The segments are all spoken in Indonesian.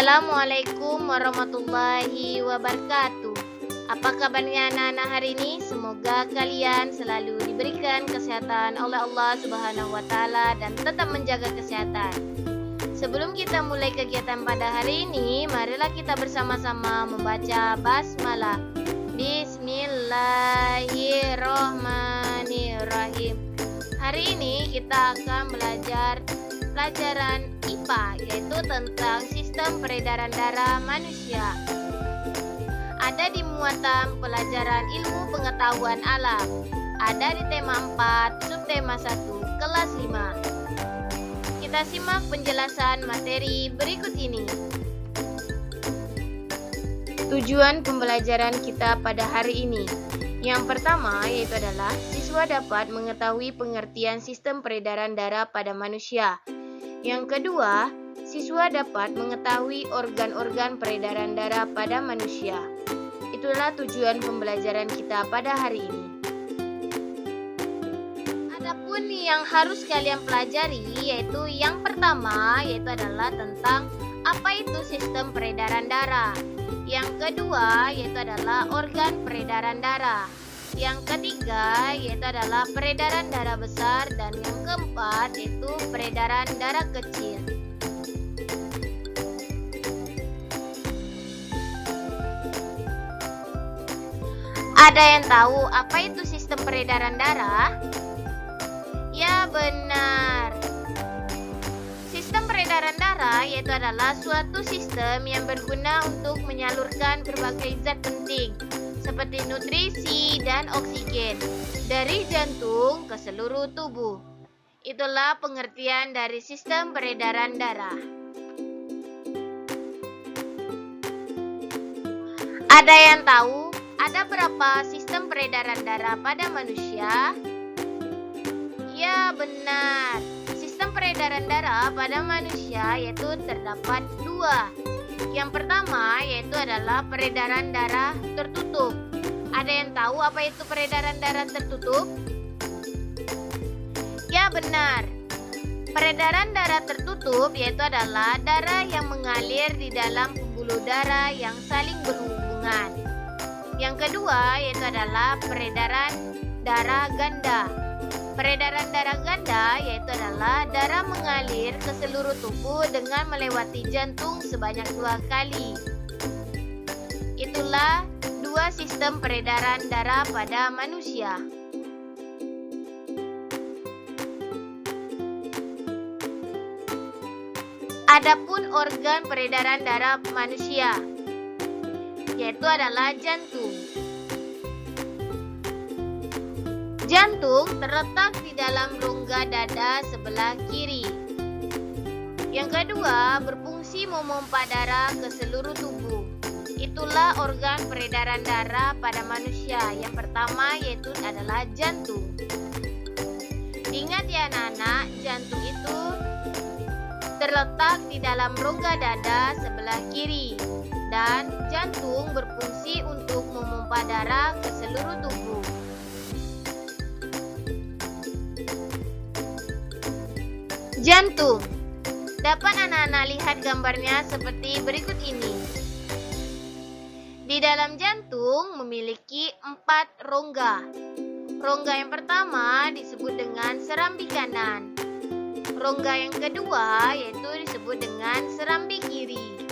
Assalamualaikum warahmatullahi wabarakatuh. Apa kabarnya anak-anak hari ini? Semoga kalian selalu diberikan kesehatan oleh Allah Subhanahu wa Ta'ala dan tetap menjaga kesehatan. Sebelum kita mulai kegiatan pada hari ini, marilah kita bersama-sama membaca basmalah. Bismillahirrahmanirrahim. Hari ini kita akan belajar pelajaran IPA, yaitu tentang sistem peredaran darah manusia. Ada di muatan pelajaran ilmu pengetahuan alam. Ada di tema 4, subtema 1, kelas 5. Kita simak penjelasan materi berikut ini. Tujuan pembelajaran kita pada hari ini. Yang pertama yaitu adalah siswa dapat mengetahui pengertian sistem peredaran darah pada manusia. Yang kedua, siswa dapat mengetahui organ-organ peredaran darah pada manusia. Itulah tujuan pembelajaran kita pada hari ini. Adapun yang harus kalian pelajari yaitu yang pertama yaitu adalah tentang apa itu sistem peredaran darah. Yang kedua yaitu adalah organ peredaran darah. Yang ketiga yaitu adalah peredaran darah besar, dan yang keempat yaitu peredaran darah kecil. Ada yang tahu apa itu sistem peredaran darah? Ya, benar. Sistem peredaran darah yaitu adalah suatu sistem yang berguna untuk menyalurkan berbagai zat penting seperti nutrisi dan oksigen dari jantung ke seluruh tubuh. Itulah pengertian dari sistem peredaran darah. Ada yang tahu ada berapa sistem peredaran darah pada manusia? Ya, benar. Sistem peredaran darah pada manusia yaitu terdapat 2. Yang pertama yaitu adalah peredaran darah tertutup. Ada yang tahu apa itu peredaran darah tertutup? Ya, benar. Peredaran darah tertutup yaitu adalah darah yang mengalir di dalam pembuluh darah yang saling berhubungan. Yang kedua yaitu adalah peredaran darah ganda. Peredaran darah ganda yaitu adalah darah mengalir ke seluruh tubuh dengan melewati jantung sebanyak 2 kali. Itulah 2 sistem peredaran darah pada manusia. Adapun organ peredaran darah manusia yaitu adalah jantung. Jantung terletak di dalam rongga dada sebelah kiri. Yang kedua, berfungsi memompa darah ke seluruh tubuh. Itulah organ peredaran darah pada manusia. Yang pertama yaitu adalah jantung. Ingat ya anak-anak, jantung itu terletak di dalam rongga dada sebelah kiri. Dan jantung berfungsi untuk memompa darah ke seluruh tubuh. Jantung. Dapat anak-anak lihat gambarnya seperti berikut ini. Di dalam jantung memiliki 4 rongga. Rongga yang pertama disebut dengan serambi kanan. Rongga yang kedua yaitu disebut dengan serambi kiri.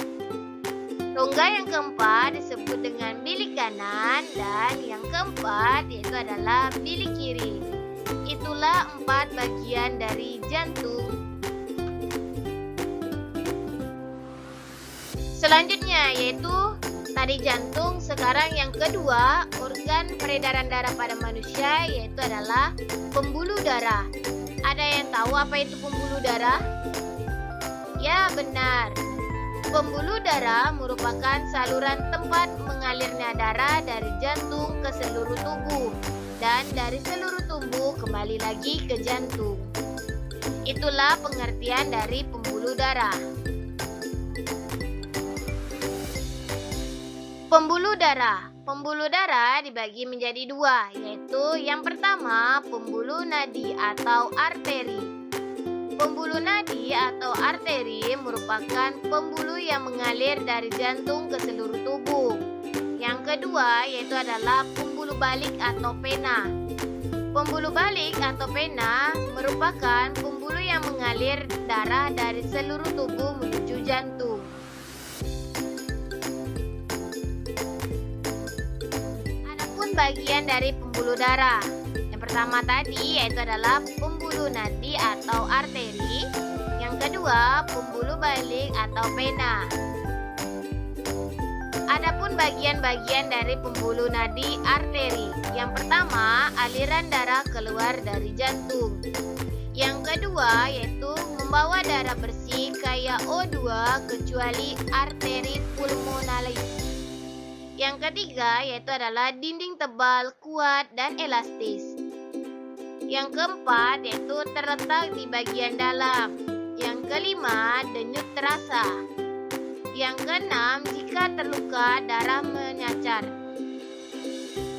Rongga yang keempat disebut dengan bilik kanan, dan yang keempat yaitu adalah bilik kiri. Itulah 4 bagian dari jantung. Selanjutnya yaitu tadi jantung, sekarang yang kedua organ peredaran darah pada manusia yaitu adalah pembuluh darah. Ada yang tahu apa itu pembuluh darah? Ya, benar. Pembuluh darah merupakan saluran tempat mengalirnya darah dari jantung ke seluruh tubuh dan dari seluruh tubuh kembali lagi ke jantung. Itulah pengertian dari pembuluh darah. Pembuluh darah. Pembuluh darah dibagi menjadi 2, yaitu yang pertama pembuluh nadi atau arteri. Pembuluh nadi atau arteri merupakan pembuluh yang mengalir dari jantung ke seluruh tubuh. Yang kedua yaitu adalah pembuluh balik atau vena. Pembuluh balik atau vena merupakan pembuluh yang mengalir darah dari seluruh tubuh menuju jantung. Adapun bagian dari pembuluh darah. Yang pertama tadi yaitu adalah pembuluh nadi atau arteri. Yang kedua, pembuluh balik atau vena. Adapun bagian-bagian dari pembuluh nadi arteri. Yang pertama, aliran darah keluar dari jantung. Yang kedua, yaitu membawa darah bersih kayak O2 kecuali arteri pulmonalis. Yang ketiga, yaitu adalah dinding tebal, kuat, dan elastis. Yang keempat, yaitu terletak di bagian dalam. Yang kelima, denyut terasa. Yang keenam, jika terluka, darah menyacar.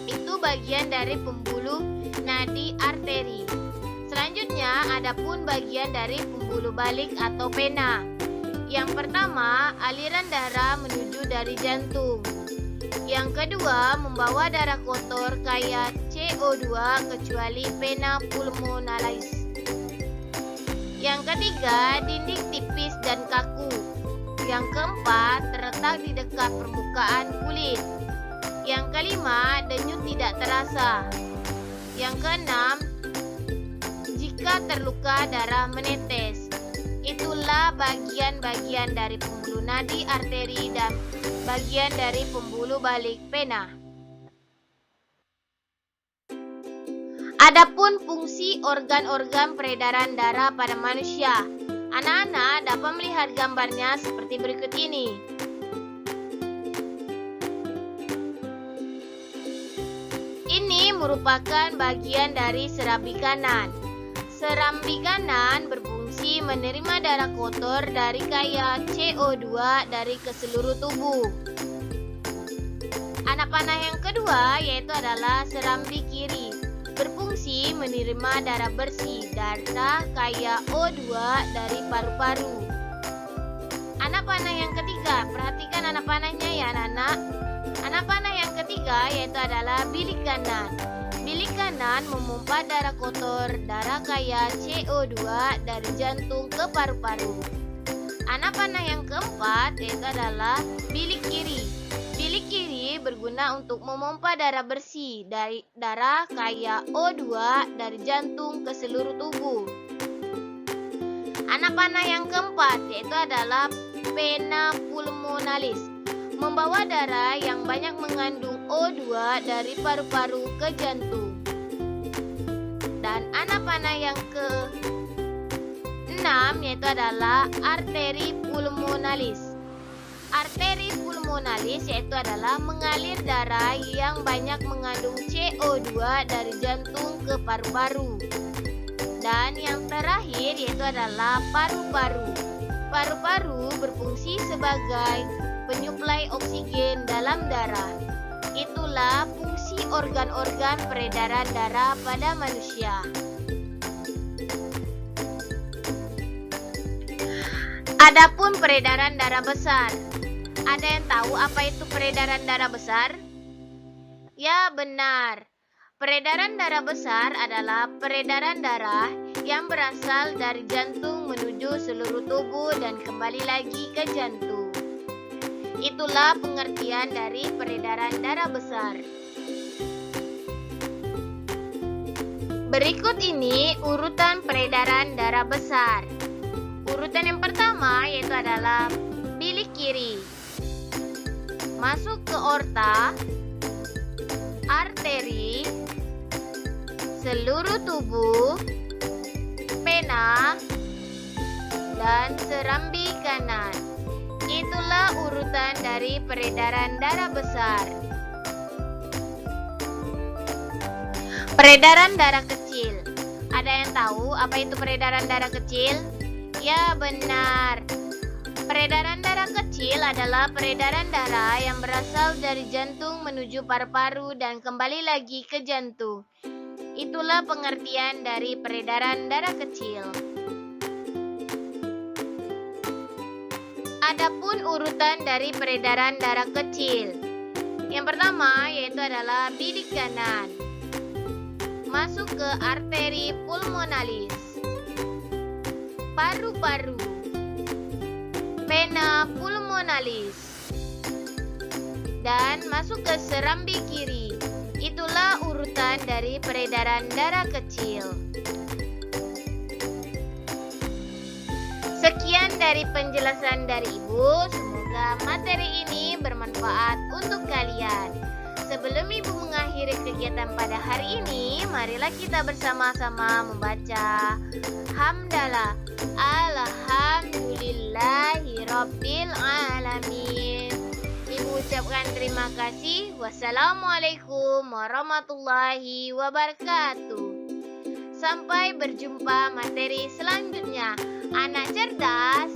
Itu bagian dari pembuluh nadi arteri. Selanjutnya, adapun bagian dari pembuluh balik atau vena. Yang pertama, aliran darah menuju dari jantung. Yang kedua, membawa darah kotor kayak CO2 kecuali vena pulmonalis. Yang ketiga, dinding tipis dan kaku. Yang keempat, terletak di dekat permukaan kulit. Yang kelima, denyut tidak terasa. Yang keenam, jika terluka darah menetes. Itulah bagian-bagian dari pembuluh nadi arteri dan bagian dari pembuluh balik vena. Adapun fungsi organ-organ peredaran darah pada manusia. Anak-anak dapat melihat gambarnya seperti berikut ini. Ini merupakan bagian dari serambi kanan. Serambi kanan berfungsi menerima darah kotor dari kayak CO2 dari ke seluruh tubuh. Anak panah yang kedua yaitu adalah serambi kiri. Berfungsi menerima darah bersih, darah kayak O2 dari paru-paru. Anak panah yang ketiga, perhatikan anak panahnya ya anak-anak. Anak panah yang ketiga yaitu adalah bilik kanan. Bilik kanan memompa darah kotor, darah kayak CO2 dari jantung ke paru-paru. Anak panah yang keempat yaitu adalah bilik kiri. Bilik kiri berguna untuk memompa darah bersih dari darah kayak O2 dari jantung ke seluruh tubuh. Anak panah yang keempat yaitu adalah vena pulmonalis, membawa darah yang banyak mengandung O2 dari paru-paru ke jantung. Dan anak panah yang ke-6 yaitu adalah arteri pulmonalis. Arteri pulmonalis yaitu adalah mengalir darah yang banyak mengandung CO2 dari jantung ke paru-paru. Dan yang terakhir yaitu adalah paru-paru. Paru-paru berfungsi sebagai penyuplai oksigen dalam darah. Itulah fungsi organ-organ peredaran darah pada manusia. Adapun peredaran darah besar. Ada yang tahu apa itu peredaran darah besar? Ya, benar. Peredaran darah besar adalah peredaran darah yang berasal dari jantung menuju seluruh tubuh dan kembali lagi ke jantung. Itulah pengertian dari peredaran darah besar. Berikut ini urutan peredaran darah besar. Urutan yang pertama yaitu adalah bilik kiri. Masuk ke aorta, arteri, seluruh tubuh, vena, dan serambi kanan. Itulah urutan dari peredaran darah besar. Peredaran darah kecil. Ada yang tahu apa itu peredaran darah kecil? Ya, benar. Peredaran darah kecil adalah peredaran darah yang berasal dari jantung menuju paru-paru dan kembali lagi ke jantung. Itulah pengertian dari peredaran darah kecil. Adapun urutan dari peredaran darah kecil. Yang pertama yaitu adalah bidik kanan. Masuk ke arteri pulmonalis, paru-paru, vena pulmonalis, dan masuk ke serambi kiri. Itulah urutan dari peredaran darah kecil. Sekian dari penjelasan dari Ibu. Semoga materi ini bermanfaat untuk kalian. Sebelum Ibu mengakhiri kegiatan pada hari ini, marilah kita bersama-sama membaca hamdalah. Alhamdulillahirabbil alamin. Ibu ucapkan terima kasih. Wassalamualaikum warahmatullahi wabarakatuh. Sampai berjumpa materi selanjutnya. Anak cerdas